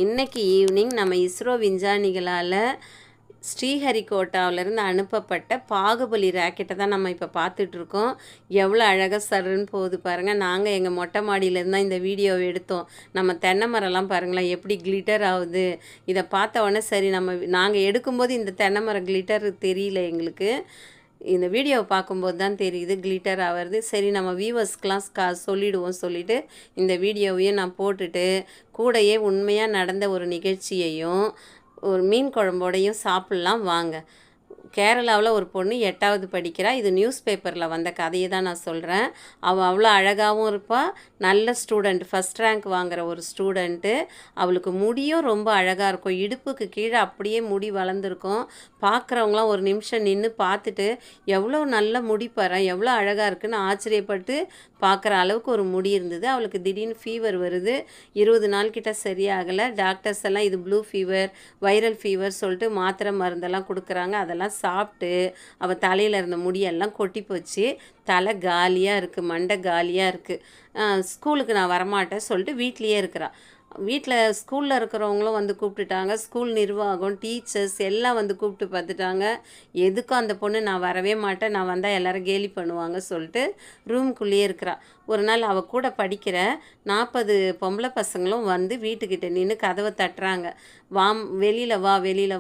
இன்னைக்கு ஈவினிங் நம்ம இஸ்ரோ விஞ்ஞானிகளால் ஸ்ரீஹரிகோட்டாவிலேருந்து அனுப்பப்பட்ட பாகுபலி ராக்கெட்டை தான் நம்ம இப்போ பார்த்துட்ருக்கோம். எவ்வளோ அழகாக சருன்னு போகுது பாருங்கள். நாங்கள் எங்கள் மொட்டை மாடியிலேருந்து தான் இந்த வீடியோவை எடுத்தோம். நம்ம தென்னை மரம்லாம் பாருங்களேன் எப்படி கிளிட்டர் ஆகுது. இதை பார்த்த உடனே சரி நாங்கள் எடுக்கும்போது இந்த தென்னை மரம் கிளிட்டர் தெரியல எங்களுக்கு. இந்த வீடியோவை பார்க்கும்போது தான் தெரியுது கிளிட்டர் ஆகிறது. சரி நம்ம வியூவர்ஸ்க்கெலாம் சொல்லிவிடுவோம் சொல்லிவிட்டு இந்த வீடியோவையும் நான் போட்டுட்டு கூடையே உண்மையாக நடந்த ஒரு நிகழ்ச்சியையும் ஒரு மீன் குழம்போடையும் சாப்பிட்லாம் வாங்க. கேரளாவில் ஒரு பொண்ணு 8வது படிக்கிறா. இது நியூஸ் பேப்பரில் வந்த கதையை தான் நான் சொல்கிறேன். அவள் அவ்வளோ அழகாகவும் இருப்பாள். நல்ல ஸ்டூடெண்ட், ஃபஸ்ட் ரேங்க் வாங்குகிற ஒரு ஸ்டூடெண்ட்டு. அவளுக்கு முடியும் ரொம்ப அழகாக இருக்கும். இடுப்புக்கு கீழே அப்படியே முடி வளர்ந்துருக்கும். பார்க்குறவங்களாம் ஒரு நிமிஷம் நின்று பார்த்துட்டு எவ்வளோ நல்ல முடி பாரு, எவ்வளோ அழகாக இருக்குன்னு ஆச்சரியப்பட்டு பார்க்குற அளவுக்கு ஒரு முடி இருந்தது. அவளுக்கு திடீர்னு ஃபீவர் வருது. 20 நாள் கிட்ட சரியாகலை. டாக்டர்ஸ் எல்லாம் இது ப்ளூ ஃபீவர், வைரல் ஃபீவர் சொல்லிட்டு மாத்திரை மருந்தெல்லாம் கொடுக்குறாங்க. அதெல்லாம் சாப்பிட்டு அவள் தலையில் இருந்த முடியெல்லாம் கொட்டி போச்சு. தலை காலியாக இருக்குது, மண்டை காலியாக இருக்குது. ஸ்கூலுக்கு நான் வரமாட்டேன் சொல்லிட்டு வீட்லேயே இருக்கிறாள். வீட்டில் ஸ்கூலில் இருக்கிறவங்களும் வந்து கூப்பிட்டுட்டாங்க. ஸ்கூல் நிர்வாகம், டீச்சர்ஸ் எல்லாம் வந்து கூப்பிட்டு பார்த்துட்டாங்க. எதுக்கும் அந்த பொண்ணு நான் வரவே மாட்டேன், நான் வந்தால் எல்லோரும் கேலி பண்ணுவாங்க சொல்லிட்டு ரூம்குள்ளேயே இருக்கிறா. ஒரு நாள் அவள் கூட படிக்கிற 40 பொம்பளை பசங்களும் வந்து வீட்டுக்கிட்ட நின்று கதவை தட்டுறாங்க. வெளியில்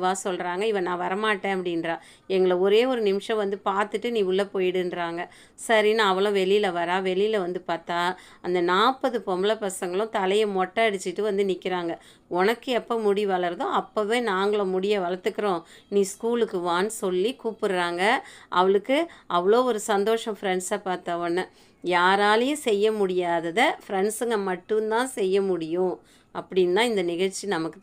வா சொல்கிறாங்க. இவன் நான் வரமாட்டேன் அப்படின்றா. எங்களை ஒரே ஒரு நிமிஷம் வந்து பார்த்துட்டு நீ உள்ளே போயிடுன்றாங்க. சரின்னு அவளும் வெளியில் வந்து பார்த்தா அந்த 40 பொம்பளை பசங்களும் தலையை மொட்டை அடிச்சுட்டு வந்து நிற்கிறாங்க. உனக்கு எப்போ முடி வளருதோ அப்போவே நாங்களும் முடியை வளர்த்துக்கிறோம், நீ ஸ்கூலுக்கு வான்னு சொல்லி கூப்பிடுறாங்க. அவளுக்கு அவ்வளோ ஒரு சந்தோஷம் ஃப்ரெண்ட்ஸை பார்த்த உடனே. யாராலையும் செய்ய முடியாததை ஃப்ரெண்ட்ஸுங்க மட்டும்தான் செய்ய முடியும் அப்படின்னு தான் இந்த நிகழ்ச்சி நமக்கு